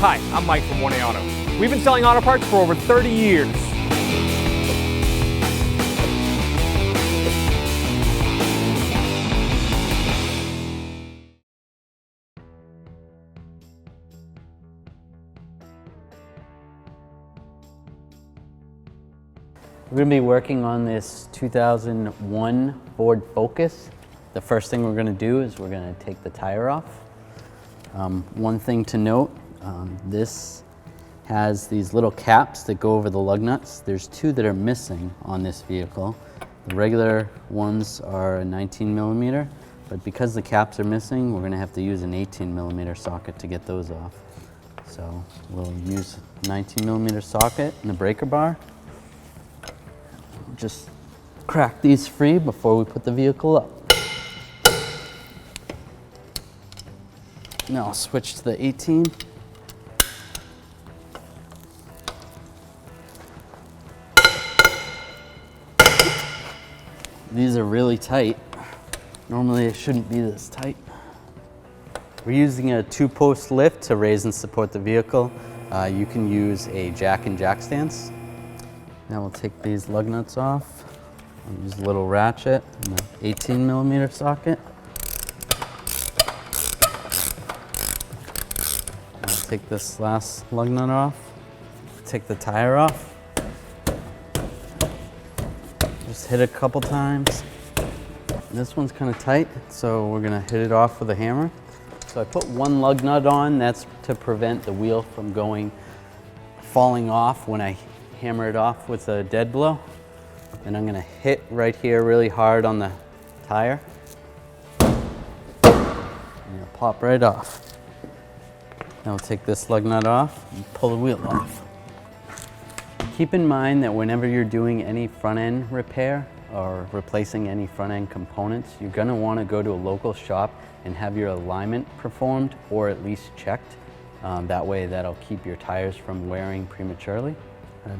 Hi, I'm Mike from 1A Auto. We've been selling auto parts for over 30 years. We're going to be working on this 2001 Ford Focus. The first thing we're going to do is we're going to take the tire off. One thing to note, this has these little caps that go over the lug nuts. There's two that are missing on this vehicle. The regular ones are a 19 millimeter, but because the caps are missing, we're going to have to use an 18 millimeter socket to get those off. So we'll use a 19 millimeter socket and the breaker bar. Just crack these free before we put the vehicle up. Now I'll switch to the 18. These are really tight. Normally it shouldn't be this tight. We're using a 2-post lift to raise and support the vehicle. You can use a jack and jack stance. Now we'll take these lug nuts off. I'll use a little ratchet and an 18 millimeter socket. I'll take this last lug nut off. Take the tire off. Just hit it a couple times. This one's kind of tight, so we're gonna hit it off with a hammer. So I put one lug nut on. That's to prevent the wheel from falling off when I hammer it off with a dead blow. And I'm gonna hit right here really hard on the tire. And it'll pop right off. Now we'll take this lug nut off and pull the wheel off. Keep in mind that whenever you're doing any front end repair or replacing any front end components, you're gonna wanna go to a local shop and have your alignment performed or at least checked. That way that'll keep your tires from wearing prematurely.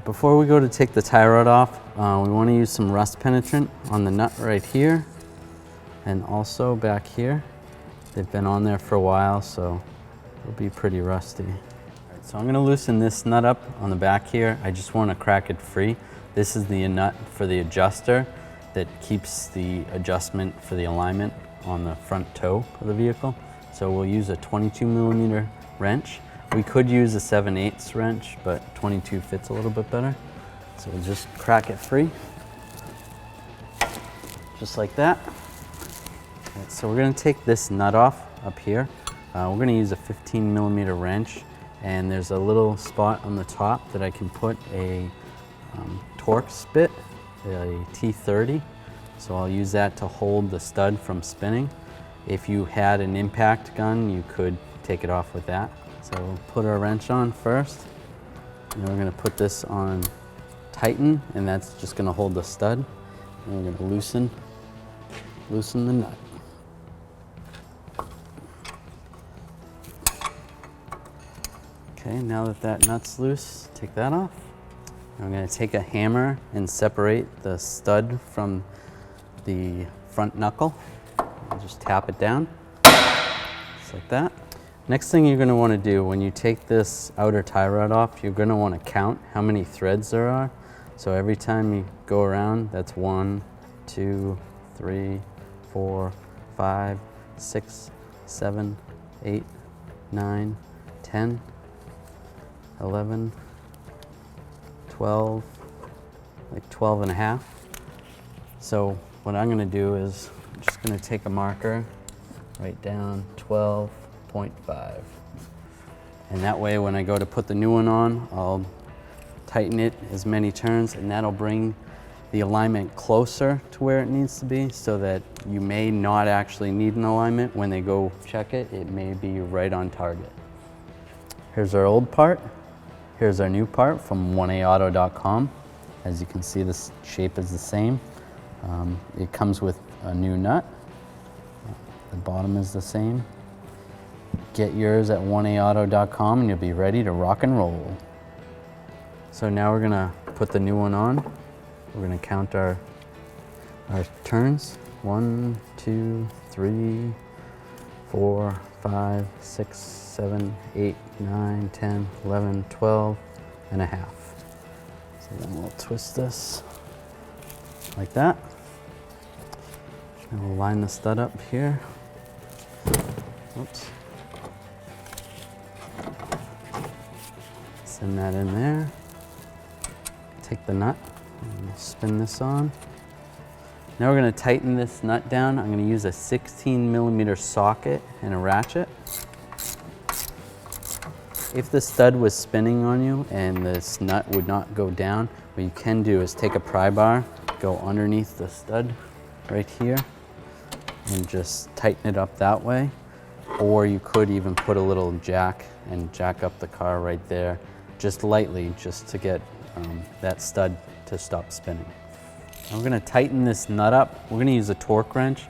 Before we go to take the tie rod off, we want to use some rust penetrant on the nut right here and also back here. They've been on there for a while, so it'll be pretty rusty. Alright, so I'm going to loosen this nut up on the back here. I just want to crack it free. This is the nut for the adjuster that keeps the adjustment for the alignment on the front toe of the vehicle. So we'll use a 22 millimeter wrench. We could use a 7/8 wrench, but 22 fits a little bit better. So we'll just crack it free, just like that. Right, so we're gonna take this nut off up here. We're gonna use a 15 millimeter wrench, and there's a little spot on the top that I can put a Torx bit, a T30. So I'll use that to hold the stud from spinning. If you had an impact gun, you could take it off with that. So we'll put our wrench on first, and we're going to put this on tighten, and that's just going to hold the stud. And we're going to loosen the nut. Okay, now that that nut's loose, take that off. And I'm going to take a hammer and separate the stud from the front knuckle. And just tap it down, just like that. Next thing you're going to want to do when you take this outer tie rod off, you're going to want to count how many threads there are. So every time you go around, that's 1, 2, 3, 4, 5, 6, 7, 8, 9, 10, 11, 12, like 12 and a half. So what I'm going to do is I'm just going to take a marker, write down 12.5. And that way when I go to put the new one on, I'll tighten it as many turns, and that'll bring the alignment closer to where it needs to be, so that you may not actually need an alignment. When they go check it, it may be right on target. Here's our old part. Here's our new part from 1aauto.com. As you can see, the shape is the same. It comes with a new nut. The bottom is the same. Get yours at 1aauto.com and you'll be ready to rock and roll. So now we're gonna put the new one on. We're gonna count our turns. 1, 2, 3, 4, 5, 6, 7, 8, 9, 10, 11, 12 and a half. So then we'll twist this like that. And we'll line the stud up here. Oops. Send that in there. Take the nut and we'll spin this on. Now we're going to tighten this nut down. I'm going to use a 16mm socket and a ratchet. If the stud was spinning on you and this nut would not go down, what you can do is take a pry bar, go underneath the stud right here, and just tighten it up that way. Or you could even put a little jack and jack up the car right there, just lightly, just to get that stud to stop spinning. Now we're going to tighten this nut up. We're going to use a torque wrench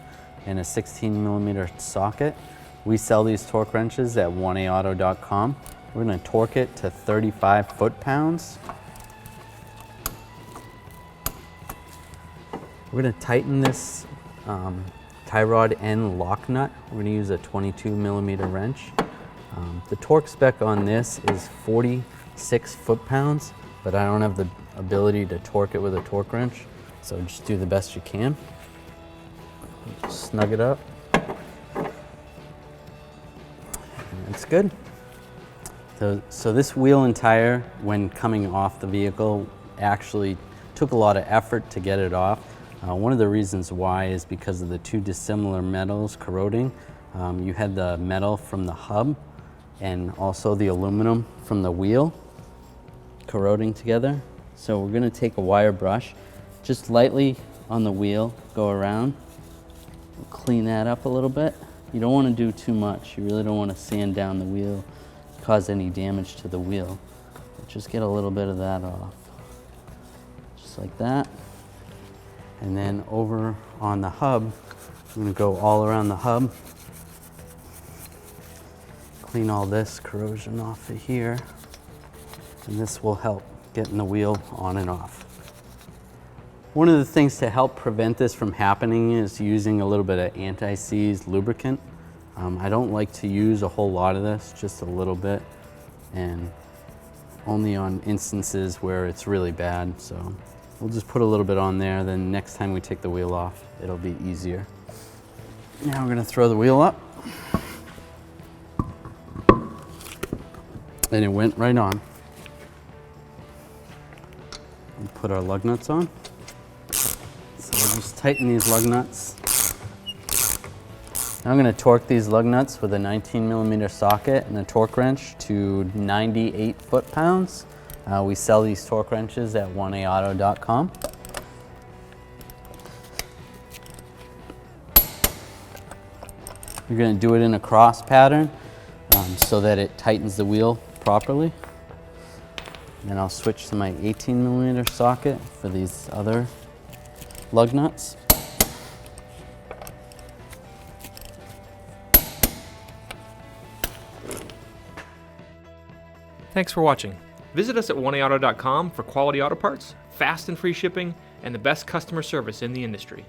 and a 16mm socket. We sell these torque wrenches at 1aauto.com. We're going to torque it to 35 foot-pounds. We're going to tighten this tie rod and lock nut. We're going to use a 22mm wrench. The torque spec on this is 46 foot-pounds, but I don't have the ability to torque it with a torque wrench, so just do the best you can. Snug it up. That's good. So this wheel and tire, when coming off the vehicle, actually took a lot of effort to get it off. One of the reasons why is because of the two dissimilar metals corroding. You had the metal from the hub and also the aluminum from the wheel corroding together. So we're going to take a wire brush, just lightly on the wheel, go around, clean that up a little bit. You don't want to do too much. You really don't want to sand down the wheel, cause any damage to the wheel. But just get a little bit of that off. Just like that. And then over on the hub, I'm going to go all around the hub. Clean all this corrosion off of here. And this will help getting the wheel on and off. One of the things to help prevent this from happening is using a little bit of anti-seize lubricant. I don't like to use a whole lot of this, just a little bit, and only on instances where it's really bad. So we'll just put a little bit on there, then next time we take the wheel off, it'll be easier. Now we're going to throw the wheel up. And it went right on. We'll put our lug nuts on. So we'll just tighten these lug nuts. Now I'm going to torque these lug nuts with a 19mm socket and a torque wrench to 98 foot-pounds. We sell these torque wrenches at 1aauto.com. You're going to do it in a cross pattern so that it tightens the wheel properly. Then I'll switch to my 18mm socket for these other lug nuts. Thanks for watching. Visit us at 1aauto.com for quality auto parts, fast and free shipping, and the best customer service in the industry.